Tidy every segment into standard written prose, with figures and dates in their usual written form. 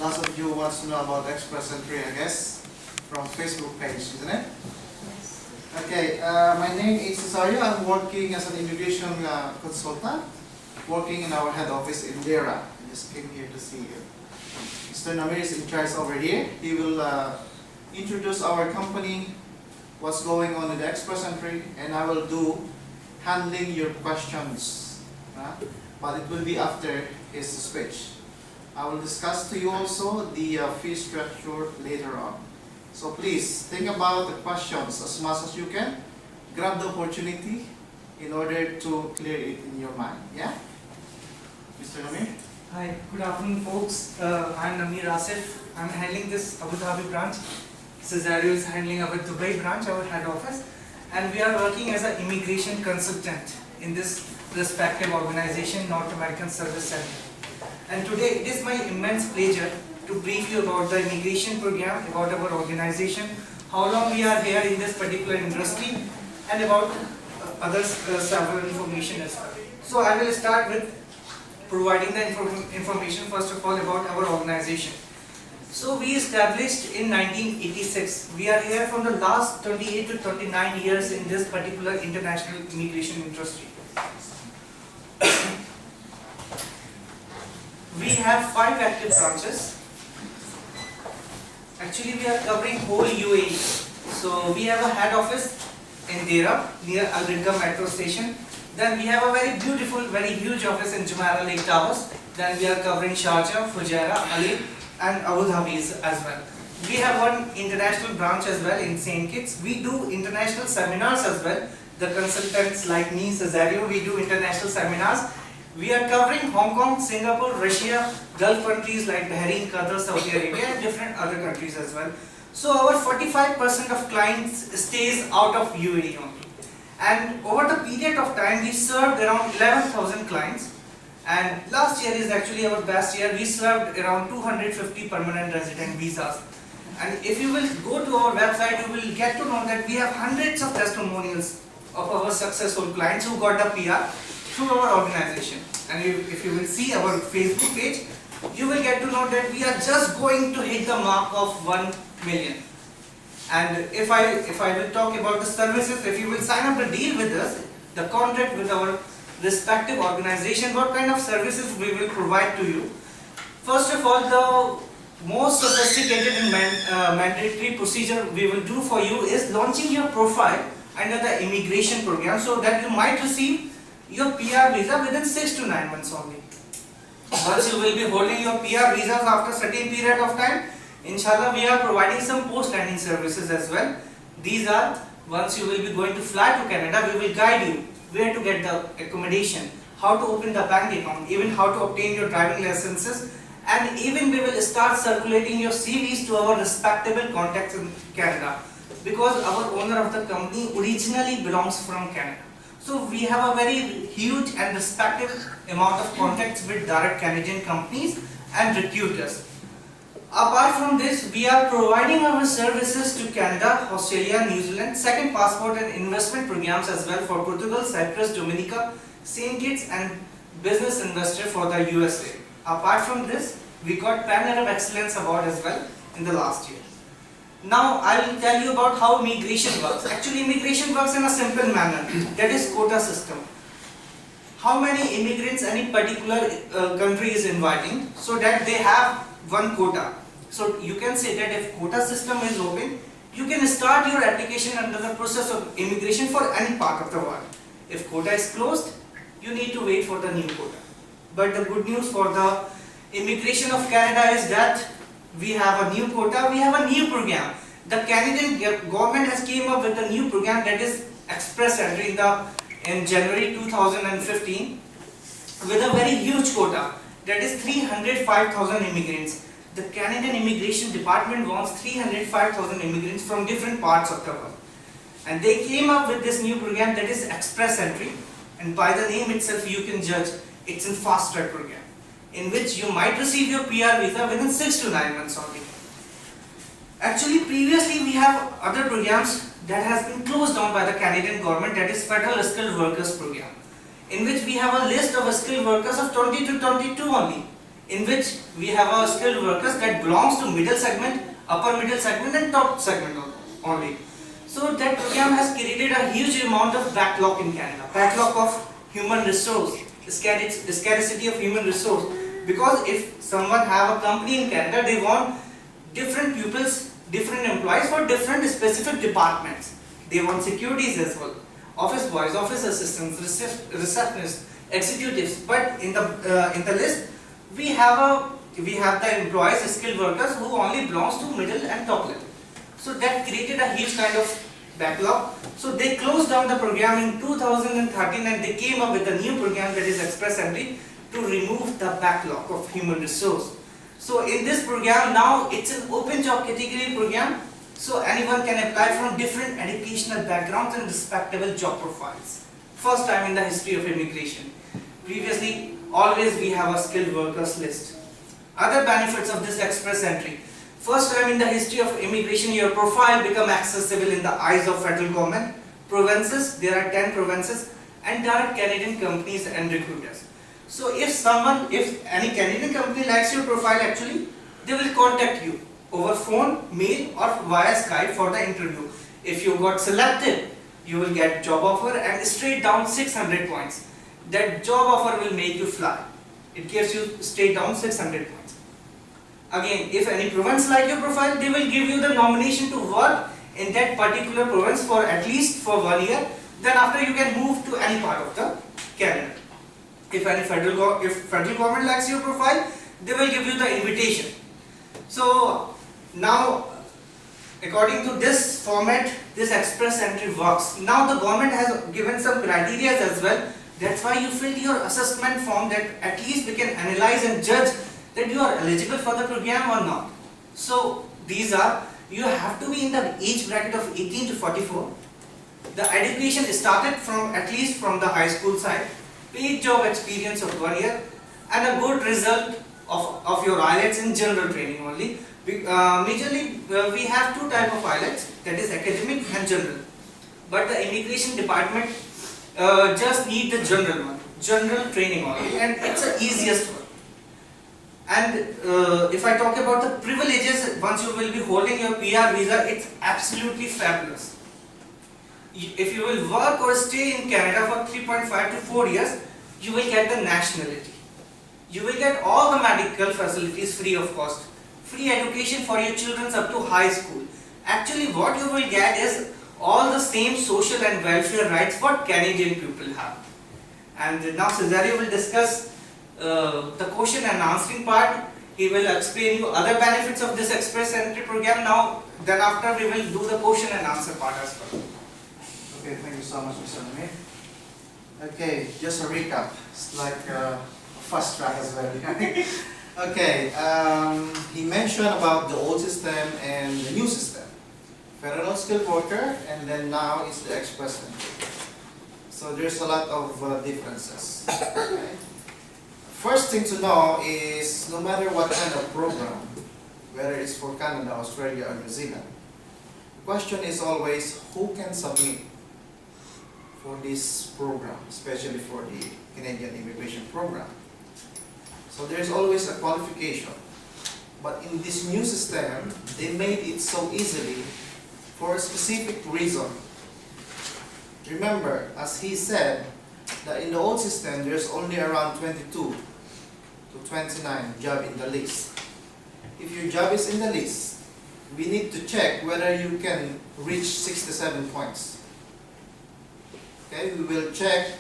Lots of you want to know about Express Entry, I guess, from Facebook page, isn't it? Okay, my name is Cesario. I'm working as an immigration consultant, working in our head office in Dera. I just came here to see you. Mr. Namir is in charge over here. He will introduce our company, what's going on with the Express Entry, and I will do handling your questions. But it will be after his speech. I will discuss to you also the fee structure later on. So please think about the questions as much as you can. Grab the opportunity in order to clear it in your mind. Yeah? Mr. Namir? Hi, good afternoon folks. I'm Namir Asif. I'm handling this Abu Dhabi branch. Cesario is handling our Dubai branch, our head office. And we are working as an immigration consultant in this respective organization, North American Service Center. And today it is my immense pleasure to brief you about the immigration program, about our organization, how long we are here in this particular industry, and about other several information as well. So I will start with providing the information first of all about our organization. So we established in 1986. We are here from the last 28 to 29 years in this particular international immigration industry. We have 5 active branches. Actually, we are covering whole UAE. So we have a head office in Dera near Al Ringa metro station. Then we have a very beautiful, very huge office in Jumeirah Lake Towers. Then we are covering Sharjah, Fujairah, Ali, and Abu Dhabi as well. We have one international branch as well in St. Kitts. We do international seminars as well. The consultants like me, Cesario, we do international seminars. We are covering Hong Kong, Singapore, Russia, Gulf countries like Bahrain, Qatar, Saudi Arabia, and different other countries as well. So our 45% of clients stays out of UAE only. And over the period of time, we served around 11,000 clients. And last year is actually our best year. We served around 250 permanent resident visas. And if you will go to our website, you will get to know that we have hundreds of testimonials of our successful clients who got the PR through our organization. And if you will see our Facebook page, you will get to know that we are just going to hit the mark of 1 million. And if I will talk about the services, if you will sign up the deal with us, the contract with our respective organization, what kind of services we will provide to you. First of all, the most sophisticated and mandatory procedure we will do for you is launching your profile under the immigration program so that you might receive your PR visa within 6 to 9 months only. Once you will be holding your PR visas after a certain period of time, inshallah we are providing some post-landing services as well. These are, once you will be going to fly to Canada, we will guide you where to get the accommodation, how to open the bank account, even how to obtain your driving licenses, and even we will start circulating your CVs to our respectable contacts in Canada, because our owner of the company originally belongs from Canada. So we have a very huge and respected amount of contacts with direct Canadian companies and recruiters. Apart from this, we are providing our services to Canada, Australia, New Zealand, second passport and investment programs as well for Portugal, Cyprus, Dominica, St. Kitts and business investor for the USA. Apart from this, we got Pan Arab Excellence Award as well in the last year. Now I will tell you about how immigration works. Actually, immigration works in a simple manner, that is quota system. How many immigrants any particular country is inviting, so that they have one quota. So you can say that if quota system is open, you can start your application under the process of immigration for any part of the world. If quota is closed, you need to wait for the new quota. But the good news for the immigration of Canada is that we have a new quota, we have a new program. The Canadian government has came up with a new program, that is Express Entry in January 2015 with a very huge quota, that is 305,000 immigrants. The Canadian Immigration Department wants 305,000 immigrants from different parts of the world. And they came up with this new program, that is Express Entry, and by the name itself you can judge it's a fast track program, in which you might receive your PR visa within 6 to 9 months only. Actually, previously we have other programs that has been closed down by the Canadian government, that is Federal Skilled Workers Program, in which we have a list of skilled workers of 20 to 22 only. in which we have our skilled workers that belongs to middle segment, upper middle segment and top segment only. So that program has created a huge amount of backlog in Canada, backlog of human resource, scarcity of human resource. Because if someone have a company in Canada, they want different pupils, different employees for different specific departments. They want securities as well, office boys, office assistants, receptionists, executives. But in the list, we have the employees, skilled workers who only belongs to middle and top level. So that created a huge kind of backlog. So they closed down the program in 2013 and they came up with a new program, that is Express Entry, to remove the backlog of human resource. So in this program now, it's an open job category program. So anyone can apply from different educational backgrounds and respectable job profiles. First time in the history of immigration. Previously, always we have a skilled workers list. Other benefits of this Express Entry. First time in the history of immigration, your profile become accessible in the eyes of federal government, provinces, there are 10 provinces, and direct Canadian companies and recruiters. So if any Canadian company likes your profile actually, they will contact you over phone, mail or via Skype for the interview. If you got selected, you will get job offer and straight down 600 points. That job offer will make you fly. It gives you straight down 600 points. Again, if any province like your profile, they will give you the nomination to work in that particular province for at least for 1 year. Then after you can move to any part of the Canada. If federal government likes your profile, they will give you the invitation. So now, according to this format, this Express Entry works. Now the government has given some criteria as well. That's why you filled your assessment form, that at least we can analyze and judge that you are eligible for the program or not. So these are, you have to be in the age bracket of 18 to 44. The education started from at least from the high school side, paid job experience of 1 year, and a good result of your IELTS in general training only. Majorly, we have two types of IELTS, that is academic and general. But the immigration department just need the general one, general training only, and it's the easiest one. And if I talk about the privileges, once you will be holding your PR visa, it's absolutely fabulous. If you will work or stay in Canada for 3.5 to 4 years, you will get the nationality. You will get all the medical facilities free of cost. Free education for your children up to high school. Actually, what you will get is all the same social and welfare rights what Canadian people have. And now Cesario will discuss the question and answering part. He will explain you other benefits of this Express Entry program. Now, then after we will do the question and answer part as well. Okay, thank you so much, Mr. Namir. Okay, just a recap. It's like a fast track as well. Okay, he mentioned about the old system and the new system. Federal skilled worker, and then now it's the Express Entry. So there's a lot of differences. Okay. First thing to know is no matter what kind of program, whether it's for Canada, Australia, or New Zealand, the question is always who can submit for this program, especially for the Canadian immigration program. So there's always a qualification. But in this new system, they made it so easily for a specific reason. Remember, as he said, that in the old system, there's only around 22 to 29 job in the list. If your job is in the list, we need to check whether you can reach 67 points. Okay, we will check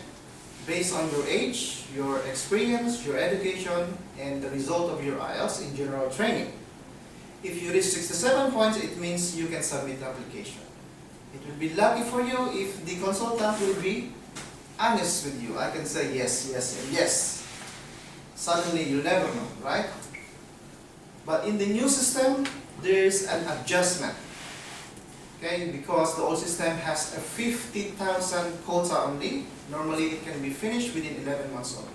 based on your age, your experience, your education, and the result of your IELTS in general training. If you reach 67 points, it means you can submit the application. It will be lucky for you if the consultant will be honest with you. I can say yes, yes, and yes. Suddenly you never know, right? But in the new system, there is an adjustment. Okay, because the old system has a 50,000 quota only. Normally it can be finished within 11 months only.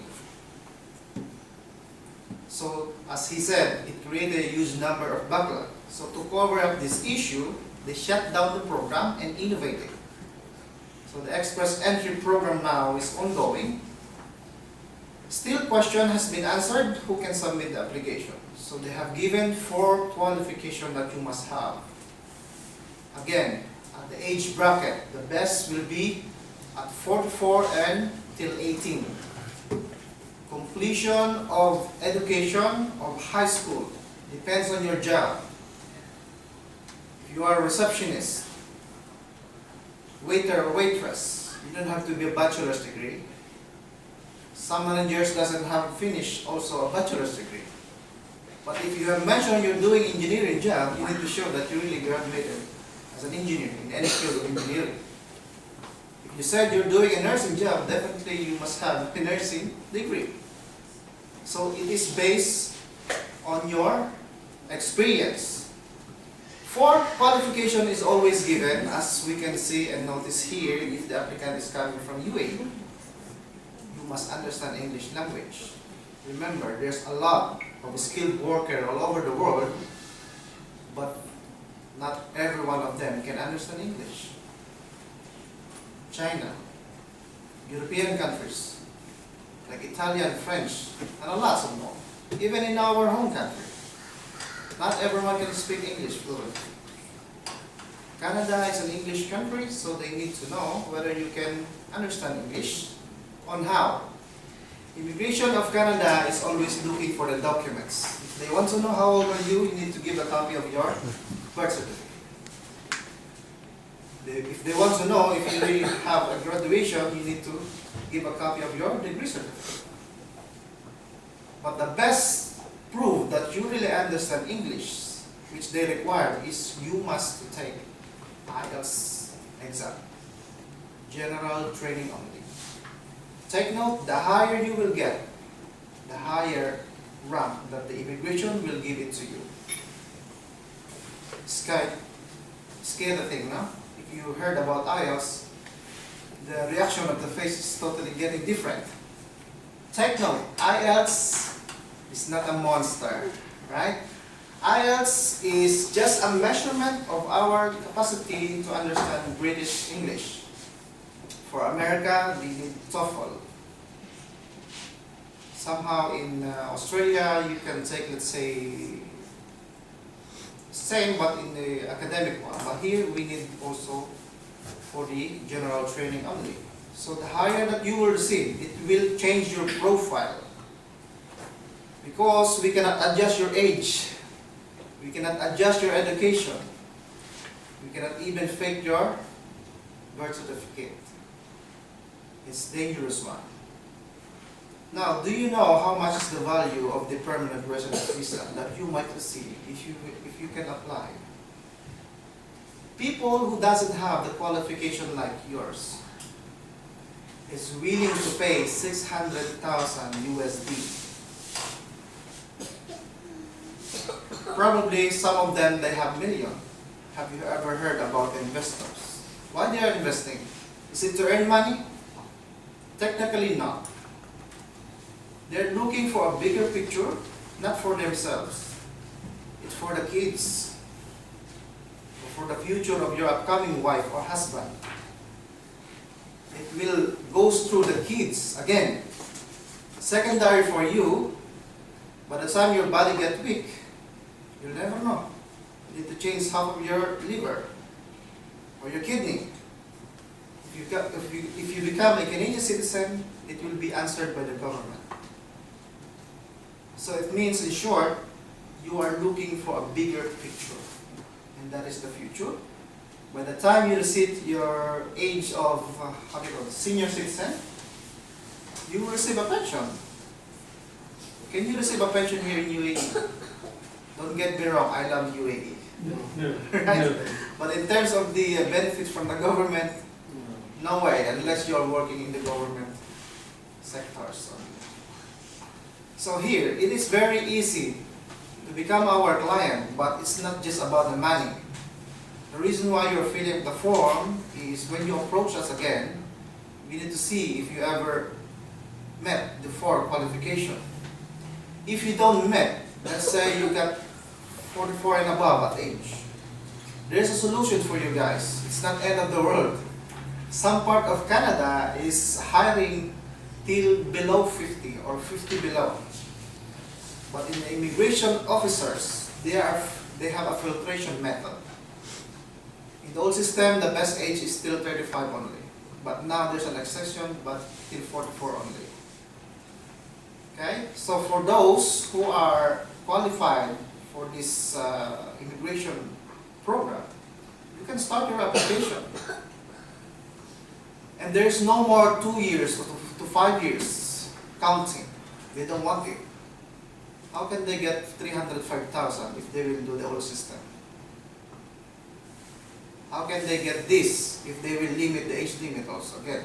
So, as he said, it created a huge number of backlog. So to cover up this issue, they shut down the program and innovated. So the Express Entry program now is ongoing. Still, question has been answered, who can submit the application? So they have given 4 qualifications that you must have. Again, at the age bracket, the best will be at 44 and till 18. Completion of education of high school depends on your job. If you are a receptionist, waiter or waitress, you don't have to be a bachelor's degree. Some managers doesn't have finished also a bachelor's degree. But if you have mentioned you're doing engineering job, you need to show that you really graduated as an engineer in any field of engineering. If you said you're doing a nursing job, definitely you must have a nursing degree. So it is based on your experience. 4 qualification is always given, as we can see and notice here, if the applicant is coming from UAE. You must understand English language. Remember, there's a lot of skilled workers all over the world, but not every one of them can understand English. China, European countries, like Italian, French, and a lot of more. Even in our home country, not everyone can speak English fluently. Canada is an English country, so they need to know whether you can understand English. On how? Immigration of Canada is always looking for the documents. If they want to know how old are you, you need to give a copy of your birth certificate. If they want to know if you really have a graduation, you need to give a copy of your degree certificate. But the best proof that you really understand English, which they require, is you must take IELTS exam. General training only. Take note, the higher you will get, the higher rank that the immigration will give it to you. Scale the thing, no? If you heard about IELTS, the reaction of the face is totally getting different. Take note, IELTS is not a monster, right? IELTS is just a measurement of our capacity to understand British English. For America, they need TOEFL. Somehow in Australia, you can take, let's say, same but in the academic one. But here we need also for the general training only. So the higher that you will receive, it will change your profile. Because we cannot adjust your age. We cannot adjust your education. We cannot even fake your birth certificate. It's a dangerous one. Now, do you know how much is the value of the permanent resident visa that you might receive if you can apply? People who doesn't have the qualification like yours is willing to pay 600,000 USD. Probably some of them, they have million. Have you ever heard about investors? Why they are investing? Is it to earn money? Technically not. They're looking for a bigger picture, not for themselves. It's for the kids, or for the future of your upcoming wife or husband. It will go through the kids. Again, secondary for you. By the time your body gets weak, you'll never know. You need to change half of your liver or your kidney. If you become a Canadian citizen, it will be answered by the government. So it means, in short, you are looking for a bigger picture. And that is the future. By the time you receive your age of, senior citizen, you will receive a pension. Can you receive a pension here in UAE? Don't get me wrong, I love UAE. Right? No. But in terms of the benefits from the government, no way, unless you are working in the government sectors. So here, it is very easy to become our client, but it's not just about the money. The reason why you're filling the form is when you approach us again, we need to see if you ever met the 4 qualifications. If you don't met, let's say you got 44 and above at age, there's a solution for you guys. It's not end of the world. Some part of Canada is hiring till below 50 or 50 below. But in the immigration officers, they have a filtration method. In the old system, the best age is still 35 only. But now there's an exception, but till 44 only. Okay? So for those who are qualified for this immigration program, you can start your application. And there's no more 2 years or to 5 years counting. They don't want it. How can they get 305,000 if they will do the whole system? How can they get this if they will limit the age limit also again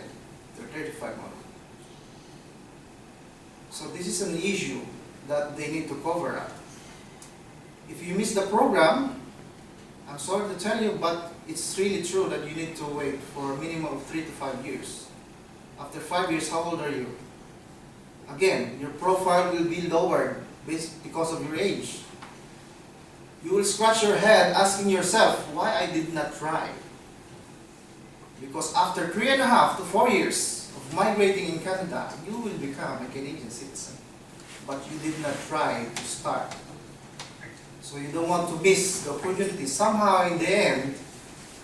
to 35 months? So this is an issue that they need to cover up. If you miss the program, I'm sorry to tell you, but it's really true that you need to wait for a minimum of 3 to 5 years. After 5 years, how old are you? Again, your profile will be lowered because of your age. You will scratch your head asking yourself, why I did not try? Because after 3.5 to 4 years of migrating in Canada, you will become a Canadian citizen. But you did not try to start. So you don't want to miss the opportunity. Somehow in the end,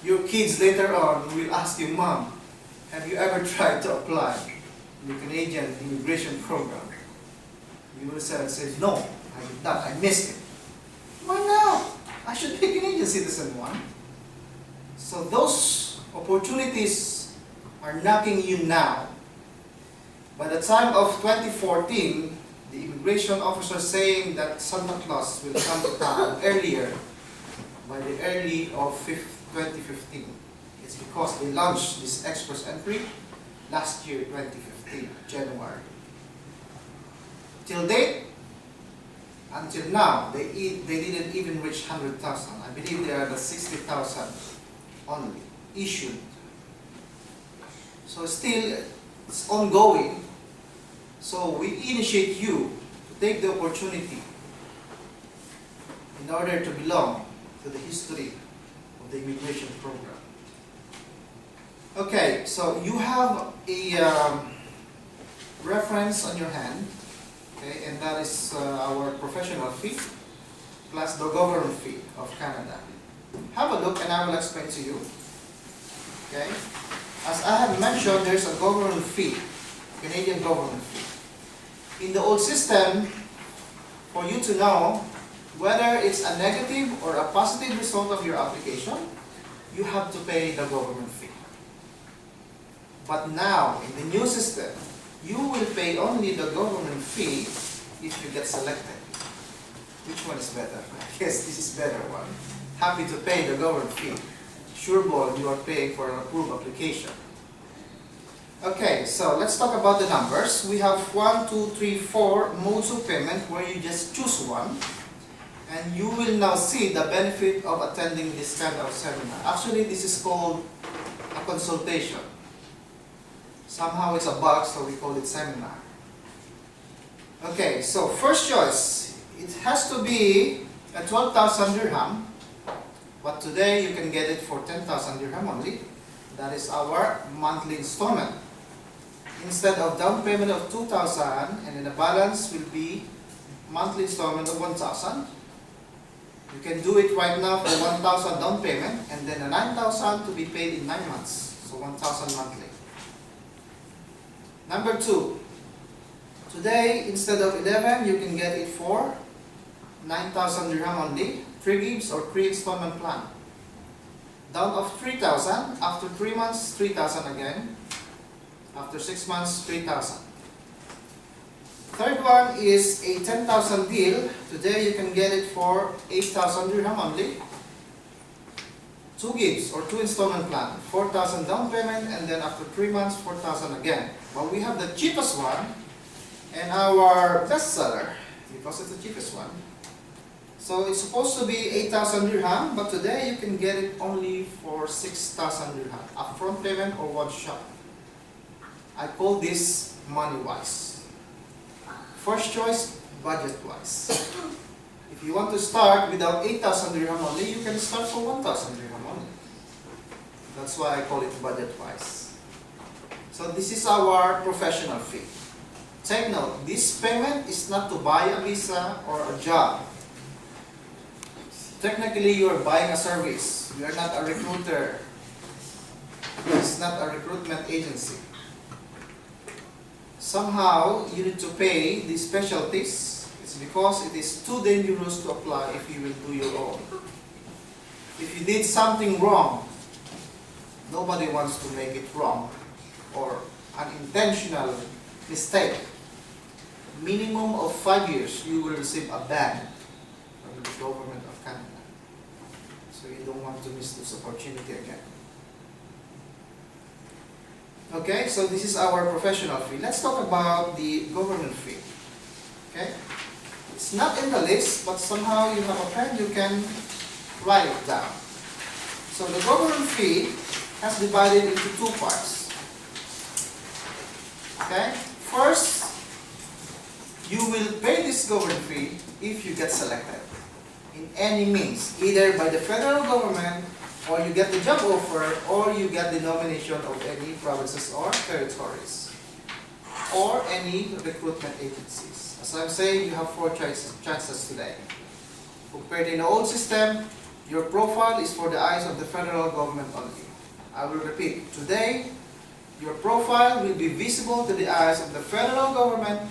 your kids later on will ask you, Mom, have you ever tried to apply in the Canadian immigration program? You will say, no, I did not, I missed it. Why now? I should be a Canadian citizen one. So those opportunities are knocking you now. By the time of 2014, the immigration officer saying that Santa Claus will come to town earlier, by the early of 2015. It's because they launched this express entry last year, 2015, January. Till date, until now, they didn't even reach 100,000. I believe they are the 60,000 only issued. So still, it's ongoing. So we initiate you to take the opportunity in order to belong to the history of the immigration program. Okay, so you have a reference on your hand, okay, and that is our professional fee plus the government fee of Canada. Have a look and I will explain to you. Okay, as I have mentioned, there's a government fee, Canadian government fee. In the old system, for you to know whether it's a negative or a positive result of your application, you have to pay the government fee. But now, in the new system, you will pay only the government fee if you get selected. Which one is better? I guess this is better one. Happy to pay the government fee. Sure ball, you are paying for an approved application. Okay, so let's talk about the numbers. We have 1, 2, 3, 4 modes of payment where you just choose one. And you will now see the benefit of attending this kind of seminar. Actually, this is called a consultation. Somehow it's a box, so we call it seminar. Okay, so first choice, it has to be a 12,000 dirham, but today you can get it for 10,000 dirham only. That is our monthly installment. Instead of down payment of 2,000, and then the balance will be monthly installment of 1,000. You can do it right now for 1,000 down payment, and then a 9,000 to be paid in 9 months, so 1,000 monthly. Number 2, today instead of 11, you can get it for 9,000 dirham only, 3 gigs or 3 installment plan. Down of 3,000, after 3 months, 3,000 again. After 6 months, 3,000. Third one is a 10,000 deal. Today you can get it for 8,000 dirham only. 2 gigs or 2 installment plan. 4,000 down payment, and then after 3 months, 4,000 again. But we have the cheapest one and our best seller because it's the cheapest one. So it's supposed to be 8,000 dirham, but today you can get it only for 6,000 dirham. Upfront payment or one shot. I call this money-wise. First choice, budget-wise. If you want to start without 8,000 dirham only, you can start for 1,000 dirham only. That's why I call it budget-wise. So this is our professional fee. take note, this payment is not to buy a visa or a job. Technically, you are buying a service. You are not a recruiter. It's not a recruitment agency. Somehow, you need to pay the specialties. It's because it is too dangerous to apply if you will do your own. If you did something wrong, nobody wants to make it wrong or unintentional mistake. Minimum of 5 years, you will receive a ban from the government of Canada. So you don't want to miss this opportunity again. Okay, so this is our professional fee. Let's talk about the government fee. Okay, it's not in the list, but somehow you have a pen, you can write it down. So the government fee has divided into two parts. Okay, first, you will pay this government fee if you get selected in any means, either by the federal government, or you get the job offer, or you get the nomination of any provinces or territories, or any recruitment agencies. As I'm saying, you have four chances today. Compared in the old system, your profile is for the eyes of the federal government only. I will repeat, today, your profile will be visible to the eyes of the federal government,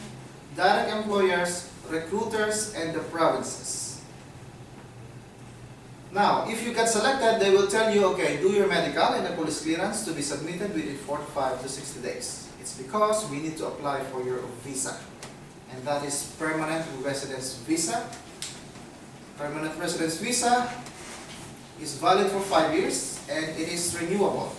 direct employers, recruiters, and the provinces. Now, if you get selected, they will tell you, okay, do your medical and the police clearance to be submitted within 45 to 60 days. It's because we need to apply for your visa. And that is permanent residence visa. Permanent residence visa is valid for 5 years and it is renewable.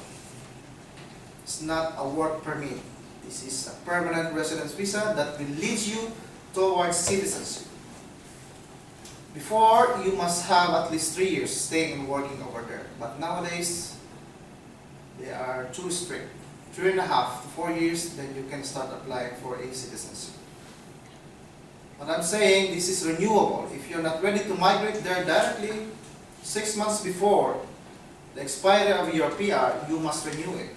It's not a work permit. This is a permanent residence visa that will lead you towards citizenship. Before, you must have at least 3 years staying and working over there. But nowadays, they are too strict. 3.5 to 4 years, then you can start applying for a citizenship. What I'm saying, this is renewable. If you're not ready to migrate there directly, 6 months before the expiry of your PR, you must renew it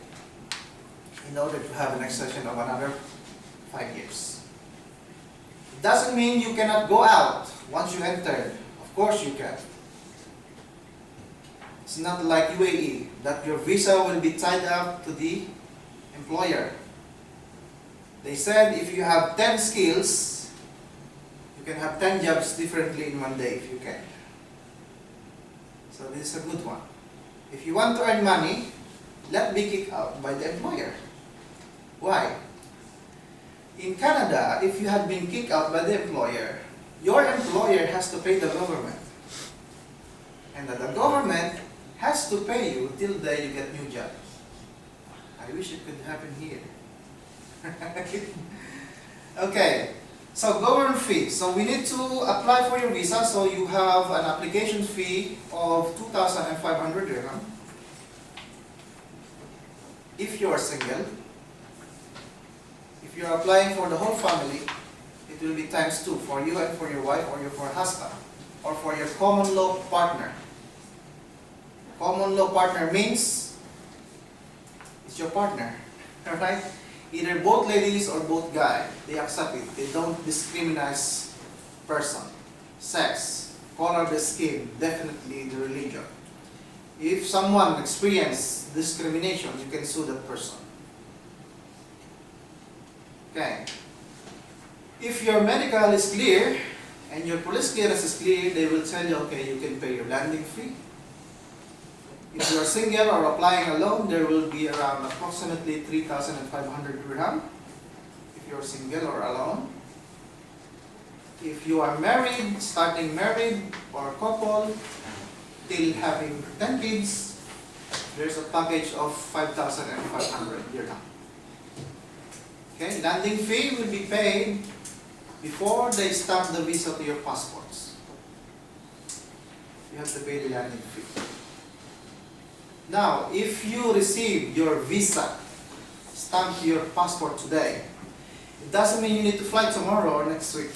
in order to have an extension of another 5 years. It doesn't mean you cannot go out once you enter. Of course you can. It's not like UAE, that your visa will be tied up to the employer. They said if you have 10 skills, you can have 10 jobs differently in one day if you can. So this is a good one. If you want to earn money, let be kicked out by the employer. Why? In Canada, if you had been kicked out by the employer, your employer has to pay the government. And the government has to pay you till the day you get new jobs. I wish it could happen here. Okay, so government fee. So we need to apply for your visa. So you have an application fee of 2,500 dirham. If you are single, if you are applying for the whole family, it will be ×2 for you and for your wife or for your husband or for your common law partner. Common law partner means it's your partner, right? Either both ladies or both guys, they accept it. They don't discriminate person, sex, color of the skin, definitely the religion. If someone experiences discrimination, you can sue that person. Okay. If your medical is clear and your police clearance is clear, they will tell you, okay, you can pay your landing fee. If you are single or applying alone, there will be around approximately 3,500 dirham if you are single or alone. If you are married, starting married or couple, till having 10 kids, there's a package of 5,500 dirham. Okay, landing fee will be paid before they stamp the visa to your passports. You have to pay the landing fee. Now, if you receive your visa stamped to your passport today, it doesn't mean you need to fly tomorrow or next week.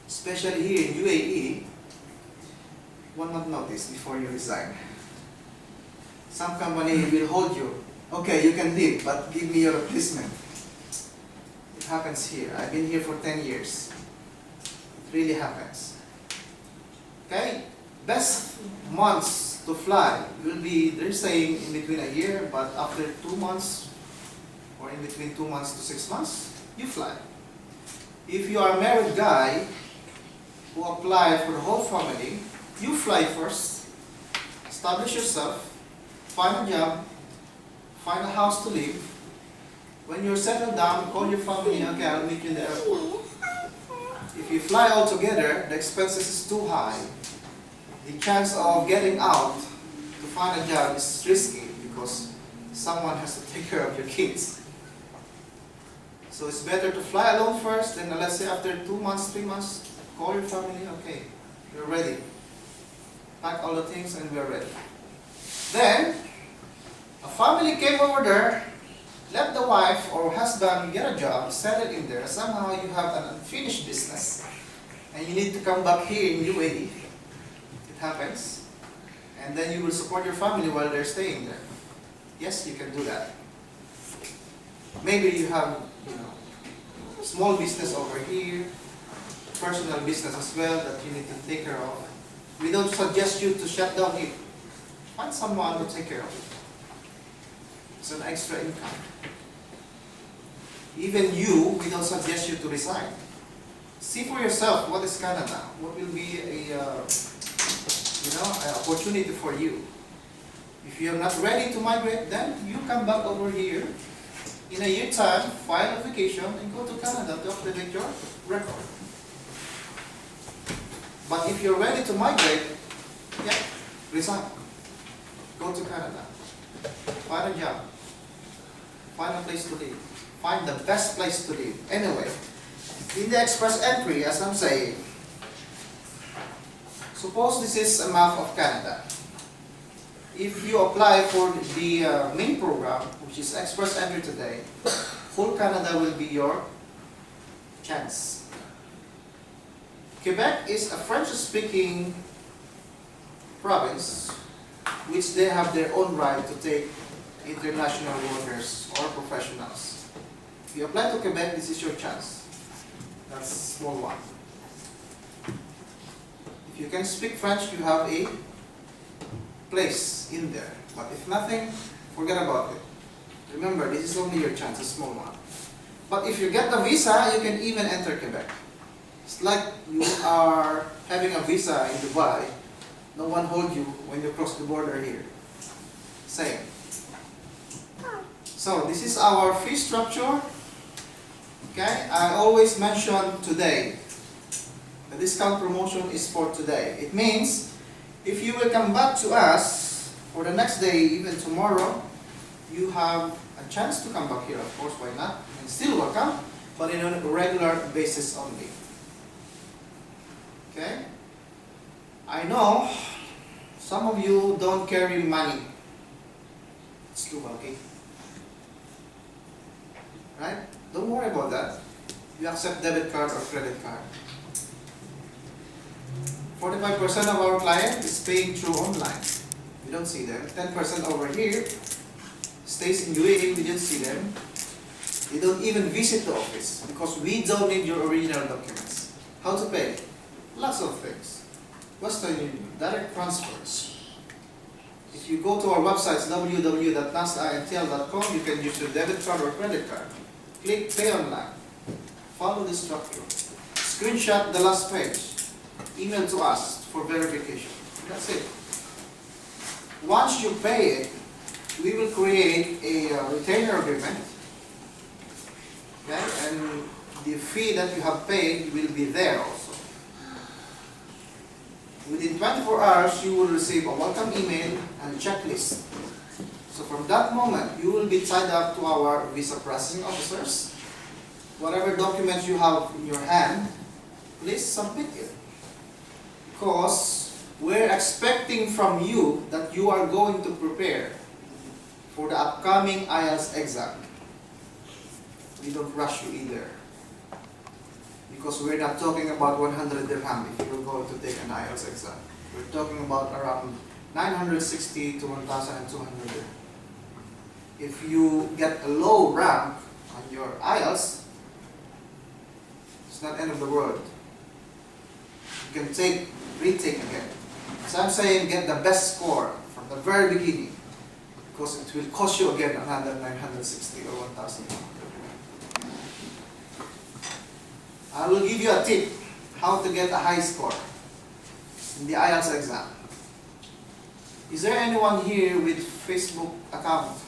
Especially here in UAE, 1 month notice before you resign. Some company will hold you. Okay, you can leave, but give me your replacement. It happens here. I've been here for 10 years. It really happens. Okay? Best months to fly will be, they're saying in between a year, but after 2 months or in between 2 months to 6 months, you fly. If you are a married guy who applied for the whole family, you fly first, establish yourself, find a job, find a house to live. When you're settled down, call your family, okay, I'll meet you in the airport. If you fly all together, the expenses is too high. The chance of getting out to find a job is risky because someone has to take care of your kids. So it's better to fly alone first, then let's say after 2 months, 3 months, call your family, okay, you're ready. Pack all the things and we're ready. Then, a family came over there, let the wife or husband get a job, settle in there, somehow you have an unfinished business, and you need to come back here in UAE. It happens. And then you will support your family while they're staying there. Yes, you can do that. Maybe you have, small business over here, personal business as well that you need to take care of. We don't suggest you to shut down here. Find someone to take care of it. It's an extra income. Even you, we don't suggest you to resign. See for yourself what is Canada. What will be an opportunity for you. If you're not ready to migrate, then you come back over here. In a year time, file a vacation and go to Canada to update your record. But if you're ready to migrate, resign. Go to Canada. Find a job. Find a place to live. Find the best place to live. Anyway, in the express entry, as I'm saying, suppose this is a map of Canada. If you apply for the main program, which is express entry today, full Canada will be your chance. Quebec is a French-speaking province, which they have their own right to take international workers or professionals. If you apply to Quebec, this is your chance. That's a small one. If you can speak French, you have a place in there. But if nothing, forget about it. Remember, this is only your chance, a small one. But if you get the visa, you can even enter Quebec. It's like you are having a visa in Dubai. No one holds you when you cross the border here. Same. So this is our fee structure. Okay, I always mention today. The discount promotion is for today. It means if you will come back to us for the next day, even tomorrow, you have a chance to come back here, of course, why not? And still welcome, but on a regular basis only. Okay? I know some of you don't carry money. It's too bulky. Right? Don't worry about that. You accept debit card or credit card. 45% of our client is paying through online. We don't see them. 10% over here stays in UAE. We didn't see them. They don't even visit the office because we don't need your original documents. How to pay? Lots of things. Western Union, direct transfers. If you go to our website, www.nasdaintl.com, you can use your debit card or credit card. Click Pay Online. Follow the structure. Screenshot the last page. Email to us for verification. That's it. Once you pay it, we will create a retainer agreement. Okay? And the fee that you have paid will be there also. Within 24 hours, you will receive a welcome email and checklist. So from that moment, you will be tied up to our visa processing officers. Whatever documents you have in your hand, please submit it. Because we're expecting from you that you are going to prepare for the upcoming IELTS exam. We don't rush you either. Because we're not talking about 100 dirham if you're going to take an IELTS exam. We're talking about around 960 to 1,200 dirham. If you get a low rank on your IELTS, It's not end of the world. You can retake again. So I'm saying get the best score from the very beginning, because it will cost you again another 960 or 1,000. I will give you a tip how to get a high score in the IELTS exam. Is there anyone here with Facebook account?